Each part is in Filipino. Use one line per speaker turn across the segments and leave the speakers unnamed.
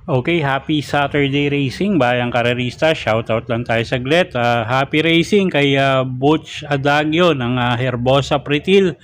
Okay, happy Saturday racing bayang karerista. Shoutout lang tayo saglit. Happy racing kay Butch Adagio ng Herbosa Pretil.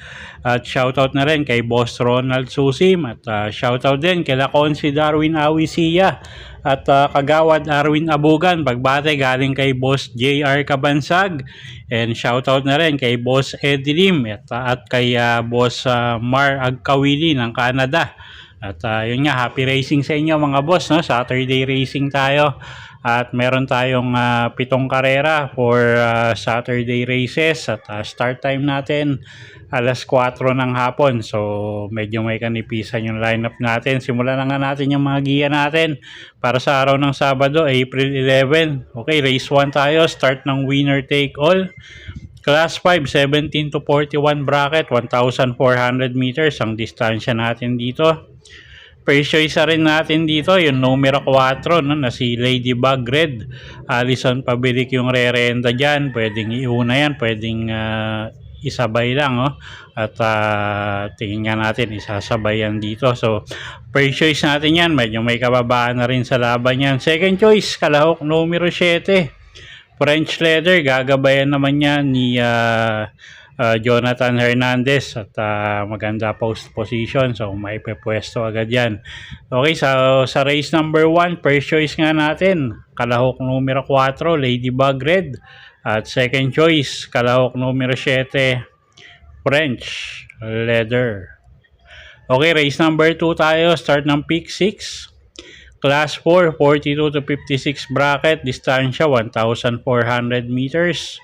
At shoutout na rin kay Boss Ronald Susim. At shoutout din kay Laconsi Darwin Awisia. At Kagawad Arwin Abugan. Pagbate galing kay Boss JR Kabansag. And shoutout na rin kay Boss Eddie Lim. At kay Boss Mar Agkawili ng Canada. At yun nga, happy racing sa inyo mga boss, no? Saturday racing tayo. At meron tayong 7 karera for Saturday races. At start time natin alas 4 ng hapon. So medyo may kanipisan yung lineup natin. Simulan na nga natin yung mga giya natin para sa araw ng Sabado, April 11. Okay, race 1 tayo. Start ng winner take all. Class 5, 17 to 41 bracket, 1,400 meters ang distansya natin dito. First choice rin natin dito, yung numero 4, no, na si Ladybug Red. Alison Pabilik yung re-renda dyan. Pwedeng iuna yan, pwedeng isabay lang. Oh. At tingin nga natin, isasabay yan dito. So, first choice natin yan. Medyo may kababaan na rin sa laban yan. Second choice, kalahok numero 7. French Leather, gagabayan naman yan ni Jonathan Hernandez at maganda post position, so may pwesto agad yan. Okay, sa race number 1, first choice nga natin, kalahok numero 4, Ladybug Red. At second choice, kalahok numero 7, French Leather. Okay, race number 2 tayo, start ng pick 6. Class 4, 42 to 56 bracket, distansya 1,400 meters.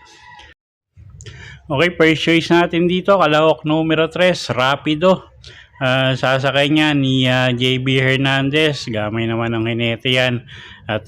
Okay, first choice natin dito, kalahok numero 3, Rapido. Sasakay niya ni JB Hernandez. Gamay naman ng hinete yan. At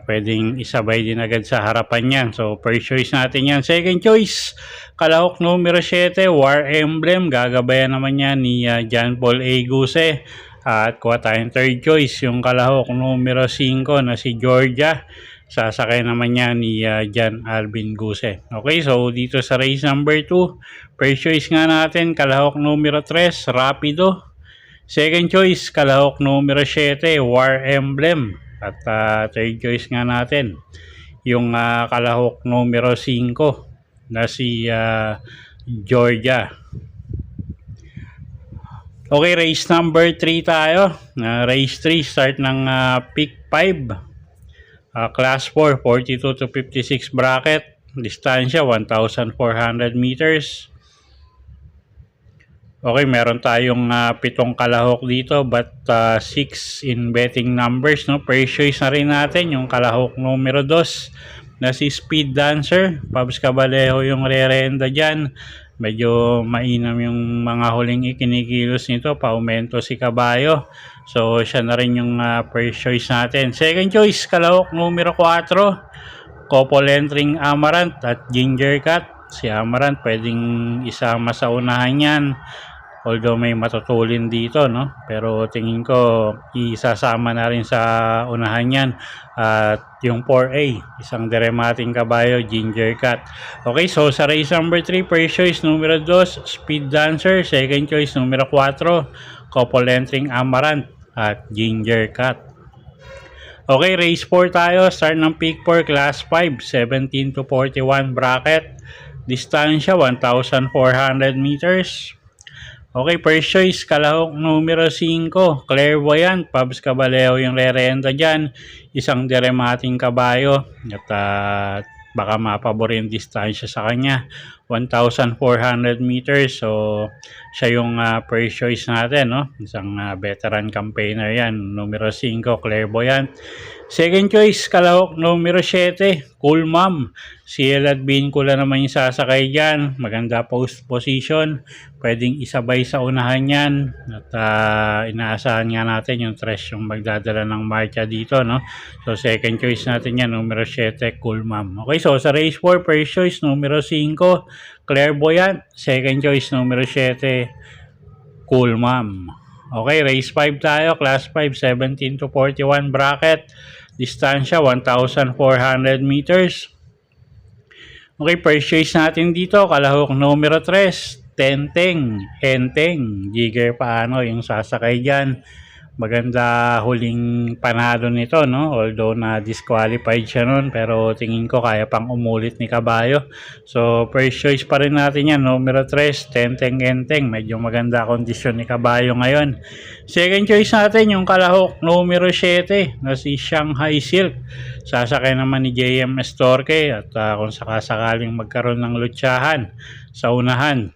pwedeng isabay din agad sa harapan yan. So, first choice natin yan. Second choice, kalahok numero 7, War Emblem. Gagabayan naman yan ni John Paul A. Guse. At kuha tayong third choice, yung kalahok numero 5 na si Georgia. Sasakay naman niya ni John Alvin Guse. Okay, so dito sa race number 2, first choice nga natin, kalahok numero 3, Rapido. Second choice, kalahok numero 7, War Emblem. At third choice nga natin, yung kalahok numero 5 na si Georgia. Okay, race number 3 tayo. Race 3, start ng pick 5. Class 4, 42 to 56 bracket, distansya 1,400 meters. Okay, meron tayong 7 kalahok dito, but 6 in betting numbers, no? First choice na rin natin yung kalahok numero 2 na si Speed Dancer. Pabs Cabalejo yung re-renda dyan. Medyo mainam yung mga huling ikinikilos nito, paumento si Caballo. So siya na rin yung first choice natin. Second choice, kalahok numero 4, couple entering Amaranth at Ginger Cat. Si Amaranth pwedeng isama sa unahan yan, although may matutulin dito, no? Pero tingin ko isasama na rin sa unahan yan. At yung 4A, isang diremating kabayo, Ginger Cat. Okay, so sa race number 3, first choice numero 2, Speed Dancer. Second choice numero 4, couple entering Amaranth at Ginger Cat. Okay, race 4 tayo. Start ng pick 4, class 5, 17 to 41 bracket, distansya 1,400 meters. Okay, first choice, kalahok numero 5, Clairvoyant. Pabs Cabalejo yung re-renta dyan. Isang diremating kabayo. At baka mapabor yung distansya sa kanya. 1,400 meters. So, siya yung first choice natin, no? Isang veteran campaigner yan. Numero 5, Clairvoyant. Second choice, kalahok numero 7, Cool Mom. Si Elad Vincula naman yung sasakay dyan. Maganda post position. Pwedeng isabay sa unahan yan. At inaasahan nga natin yung tres yung magdadala ng marcha dito, no? So, second choice natin yan, numero 7, Cool Mom. Okay, so sa race 4, first choice, numero 5, Clairvoyant. Second choice, numero 7, Cool Mom. Okay, race 5 tayo, class 5, 17 to 41 bracket. Distansya 1,400 meters. Okay, first choice natin dito, kalahok numero 3, Tenteng, Enteng, Jigger paano yung sasakay dyan. Maganda huling panalo nito, no? Although na disqualified siya nun, pero tingin ko kaya pang umulit ni Kabayo. So, first choice pa rin natin yan, numero 3, Tenteng Enteng. Medyo maganda kondisyon ni Kabayo ngayon. Second choice natin, yung kalahok numero 7, na si Shanghai Silk. Sasakay naman ni JMS Torque at kung sakasakaling magkaroon ng lutsahan sa unahan.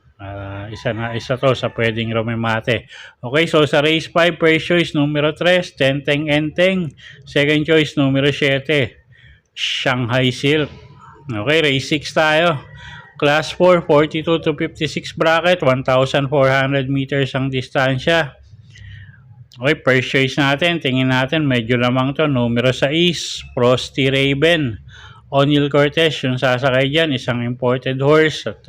Isa to sa pwedeng rumemate. Okay, so sa race 5, first choice numero 3, Tenteng Enteng. Second choice numero 7, Shanghai Silk. Okay, race 6 tayo. Class 4, 42 to 56 bracket, 1,400 meters ang distansya. Okay, first choice natin, tingin natin, medyo lamang to, numero 6, Frosty Raven. O'Neal Cortez, yung sasakay dyan, isang imported horse at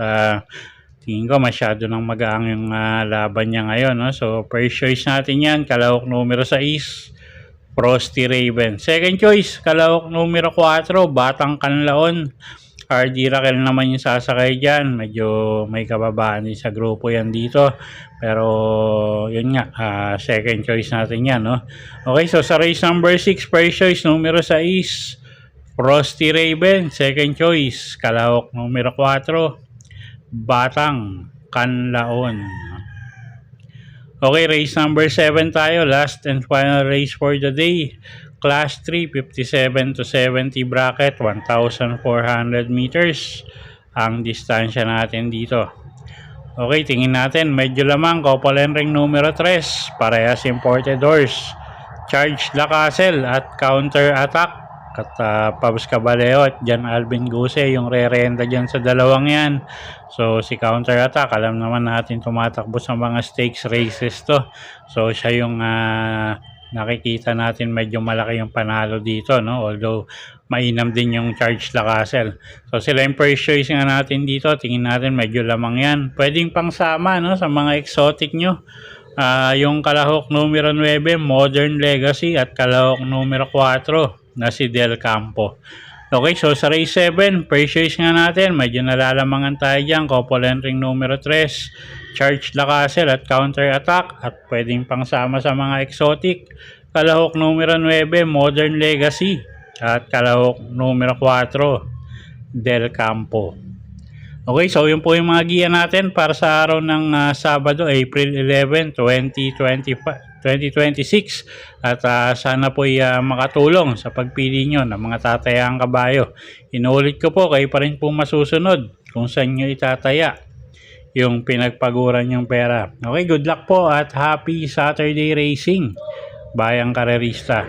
tingin ko masyado nang magaang yung laban niya ngayon, no? So, first choice natin yan, kalahok numero 6, Frosty Raven. Second choice, kalahok numero 4, Batang Kanlaon. RD Raquel naman yung sasakay dyan. Medyo may kababaan din sa grupo yan dito. Pero, yun nga, second choice natin yan, no? Okay, so sa race number 6, first choice numero 6, Frosty Raven. Second choice, kalahok numero 4, Batang Kanlaon. Okay, race number 7 tayo. Last and final race for the day. Class 3, 57 to 70 bracket, 1,400 meters ang distansya natin dito. Okay, tingin natin. Medyo lamang, Couple Ring numero 3. Parehas imported horse. Charge La Castle at Counter Attack. At Pabs Caballero at Jan Alvin Guse yung re-renta dyan sa dalawang yan. So si Counter Attack, alam naman natin tumatakbo sa mga stakes races to. So siya yung nakikita natin medyo malaki yung panalo dito, no? Although mainam din yung Charge La Castle. So sila yung first choice nga natin dito. Tingin natin medyo lamang yan. Pwedeng pangsama, no, sa mga exotic nyo. Yung kalahok numero 9, Modern Legacy, at kalahok numero 4 na si Del Campo. Okay, so sa race 7, first choice nga natin, medyo nalalamangan tayo dyan, Couple Ring numero 3, Charge La Castle at Counter Attack, at pwedeng pangsama sa mga exotic, kalahok numero 9, Modern Legacy, at kalahok numero 4, Del Campo. Okay, so yun po yung mga giya natin para sa araw ng Sabado, April 11, 2026. At sana po makatulong sa pagpili nyo ng mga tatayang kabayo. Inuulit ko po, kayo pa rin po masusunod kung saan nyo itataya yung pinagpaguran yung pera. Okay, good luck po at happy Saturday racing, bayang karerista.